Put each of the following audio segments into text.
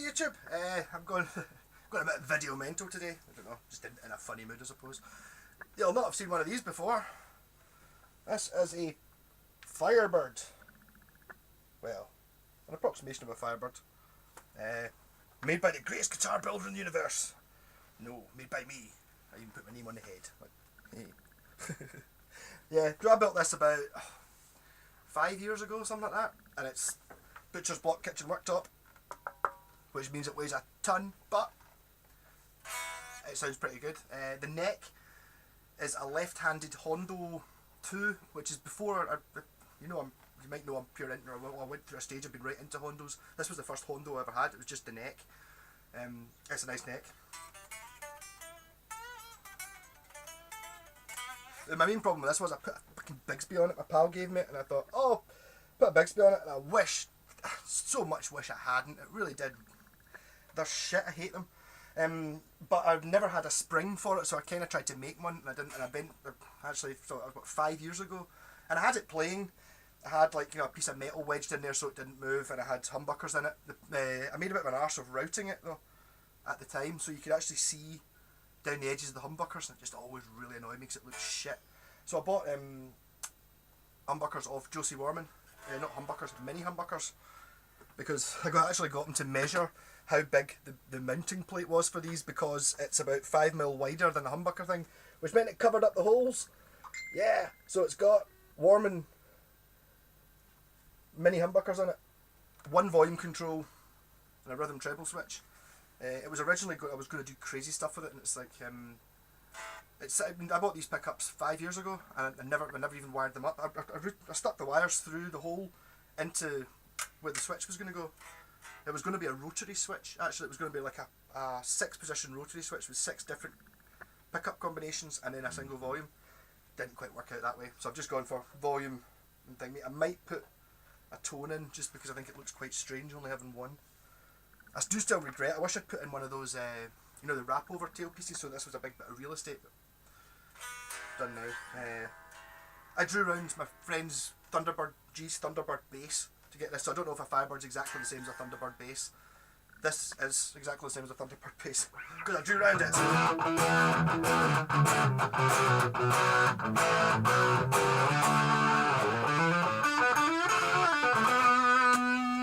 YouTube. I'm going a bit video mental today. I don't know, just in a funny mood, I suppose. You'll not have seen one of these before. This is a firebird. Well, an approximation of a firebird. Made by the greatest guitar builder in the universe. No, made by me. I even put my name on the head. Like, hey. Yeah, I built this about 5 years ago, something like that. And it's butcher's block kitchen worktop, which means it weighs a ton, but it sounds pretty good. The neck is a left-handed Hondo 2, which is before, you might know I'm pure into, I went through a stage of being right into Hondos. This was the first Hondo I ever had, it was just the neck. It's a nice neck. My main problem with this was I put a fucking Bigsby on it, my pal gave me it, and I thought, oh, put a Bigsby on it, and I so much wish I hadn't, it really did. They're shit, I hate them. But I've never had a spring for it, so I kind of tried to make one, and I didn't, and I bent, actually, so it was about 5 years ago, and I had it playing. I had like, a piece of metal wedged in there so it didn't move, and I had humbuckers in it. I made a bit of an arse of routing it though, at the time, so you could actually see down the edges of the humbuckers, and it just always really annoyed me because it looked shit. So I bought humbuckers off Josie Warman, not humbuckers, mini humbuckers, because I actually got them to measure how big the mounting plate was for these, because it's about 5mm wider than the humbucker thing, which meant it covered up the holes. Yeah, so it's got Warman mini humbuckers in it, one volume control, and a rhythm treble switch. It was originally I was going to do crazy stuff with it, and it's like I bought these pickups 5 years ago, and I never even wired them up. I stuck the wires through the hole into where the switch was going to go. It was going to be a rotary switch. Actually, it was going to be like a 6-position rotary switch with 6 different pickup combinations and then a single volume. Didn't quite work out that way, so I've just gone for volume and thing. I might put a tone in just because I think it looks quite strange only having one. I do still regret. I wish I'd put in one of those, the wrap over tailpieces, so this was a big bit of real estate. Done now. I drew around my friend's G's Thunderbird bass to get this, so I don't know if a Firebird's exactly the same as a Thunderbird bass. This is exactly the same as a Thunderbird bass, because I drew around it.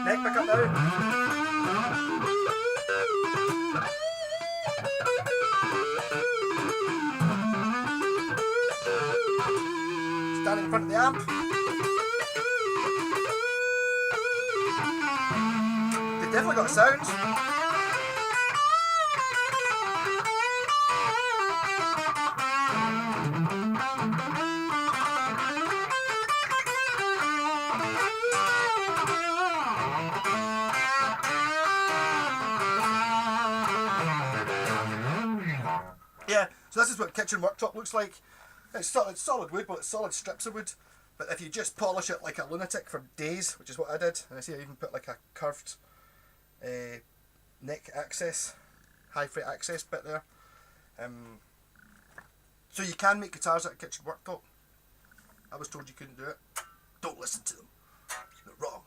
Neck back up now. Standing in front of the amp. They've definitely got sound. Yeah, so this is what kitchen worktop looks like. It's solid wood, but it's solid strips of wood. But if you just polish it like a lunatic for days, which is what I did, and I see I even put like a curved neck access, high fret access bit there. So you can make guitars out of kitchen worktop. I was told you couldn't do it. Don't listen to them. They're wrong.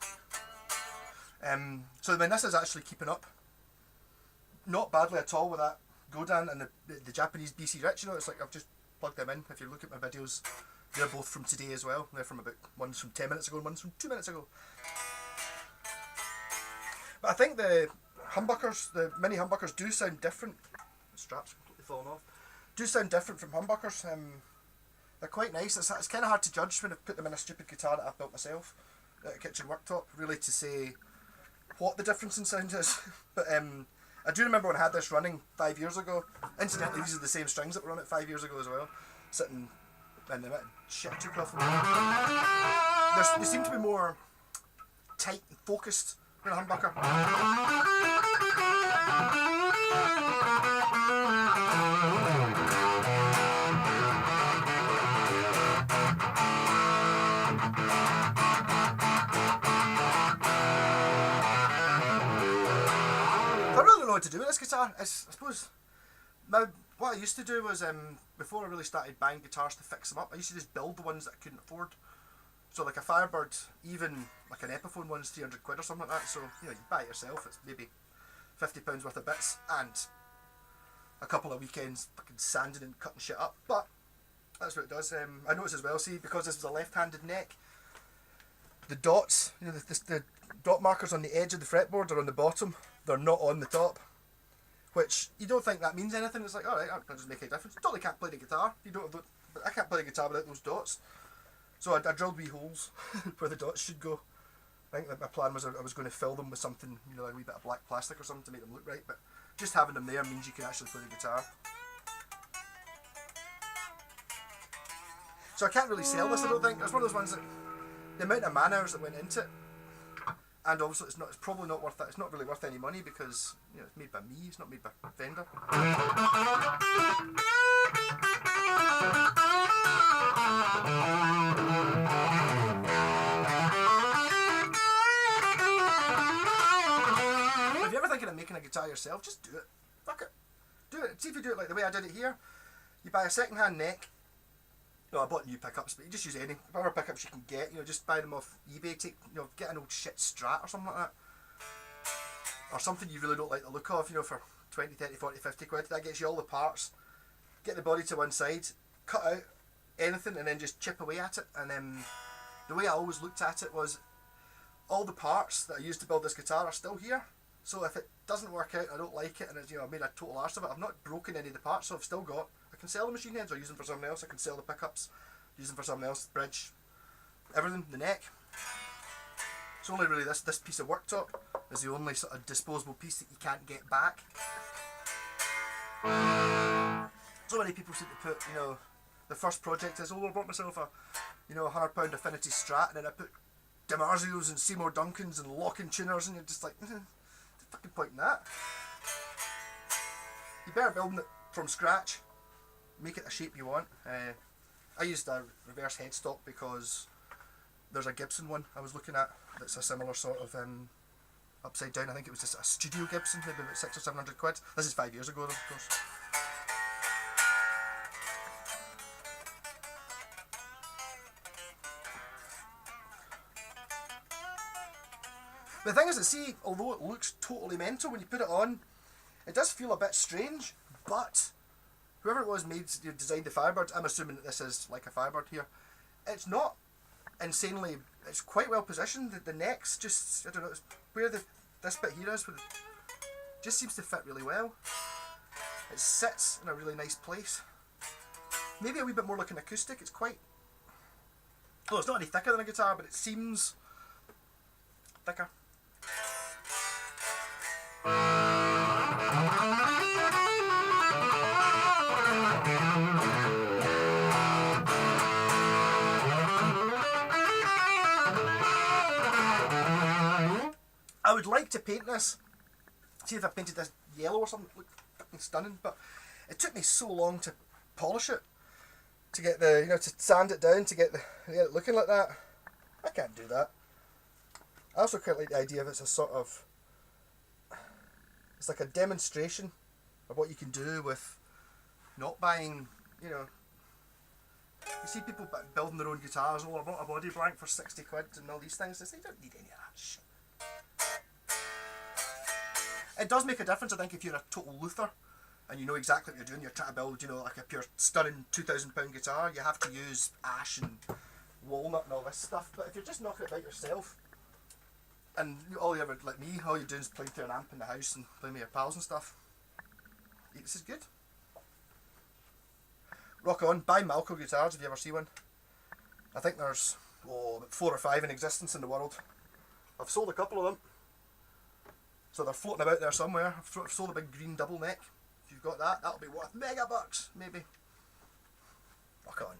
So when this is actually keeping up, not badly at all with that Godan and the Japanese BC Rich, it's like I've just plugged them in. If you look at my videos, they're both from today as well. They're from one's from 10 minutes ago and one's from 2 minutes ago. But I think the humbuckers, the mini humbuckers do sound different. The strap's completely fallen off. Do sound different from humbuckers. They're quite nice. It's kind of hard to judge when I put them in a stupid guitar that I've built myself at a kitchen worktop, really, to say what the difference in sound is. But I do remember when I had this running 5 years ago. Incidentally, these are the same strings that were on it 5 years ago as well. Sitting in the shit too roughly. They seem to be more tight and focused than a humbucker. I really don't know what to do with this guitar. I suppose what I used to do was, before I really started buying guitars to fix them up, I used to just build the ones that I couldn't afford. So like a Firebird, even like an Epiphone one's 300 quid or something like that, so you buy it yourself, it's maybe £50 worth of bits and a couple of weekends fucking sanding and cutting shit up, but that's what it does. I noticed as well, see, because this was a left-handed neck, the dots, you know, the dot markers on the edge of the fretboard are on the bottom, they're not on the top, which you don't think that means anything. It's like, alright, that doesn't make any difference. You totally can't play the guitar, you don't have the, but I can't play the guitar without those dots. So I drilled wee holes where the dots should go. I think that my plan was I was going to fill them with something, you know, like a wee bit of black plastic or something to make them look right, but just having them there means you can actually play the guitar. So I can't really sell this, I don't think. It's one of those ones that the amount of man hours that went into it, and also it's probably not worth it. It's not really worth any money because, you know, it's made by me. It's not made by Fender. If you're ever thinking of making a guitar yourself, just do it. Fuck it. Do it. See if you do it like the way I did it here. You buy a second-hand neck. No, I bought new pickups, but you just use any whatever pickups you can get. You know, just buy them off eBay. Take, you know, get an old shit Strat or something like that, or something you really don't like the look of. You know, for 20, 30, 40, 50 quid. That gets you all the parts. Get the body to one side, cut out anything, and then just chip away at it. And then the way I always looked at it was, all the parts that I used to build this guitar are still here. So if it doesn't work out, I don't like it, and it's, you know, I made a total arse of it, I've not broken any of the parts, so I've still got. I can sell the machine heads or use them for something else. I can sell the pickups, use them for something else, bridge, everything, the neck. It's only really this piece of worktop is the only sort of disposable piece that you can't get back. So many people seem to put, you know, the first project is, oh, I bought myself a, you know, £100 Affinity Strat, and then I put DiMarzios and Seymour Duncans and locking tuners, and you're just like, what's the fucking point in that? You better building it from scratch. Make it the shape you want. I used a reverse headstock because there's a Gibson one I was looking at that's a similar sort of upside down. I think it was just a studio Gibson, maybe about 600 or 700 quid. This is 5 years ago though, of course. The thing is that, see, although it looks totally mental when you put it on, it does feel a bit strange, but whoever it was designed the Firebird, I'm assuming that this is like a Firebird here. It's not insanely, it's quite well positioned. The neck's just, I don't know, it's where this bit here is, just seems to fit really well. It sits in a really nice place. Maybe a wee bit more like an acoustic. It's quite, oh, it's not any thicker than a guitar, but it seems thicker. I would like to paint this. See if I painted this yellow or something. It looked fucking stunning, but it took me so long to polish it, to get the, you know, to sand it down, to get it looking like that. I can't do that. I also quite like the idea of it's a sort of, it's like a demonstration of what you can do with not buying, you know. You see people building their own guitars, oh, I bought a body blank for 60 quid and all these things. They don't need any of that shit. It does make a difference, I think, if you're a total Luther and you know exactly what you're doing. You're trying to build, you know, like a pure stunning £2,000 guitar. You have to use ash and walnut and all this stuff. But if you're just knocking it about yourself, and all you ever, like me, all you're doing is playing through an amp in the house and playing with your pals and stuff, this is good. Rock on. Buy Malko guitars if you ever see one. I think there's about 4 or 5 in existence in the world. I've sold a couple of them. So they're floating about there somewhere. I've sold a big green double neck. If you've got that, that'll be worth mega bucks, maybe. Rock on.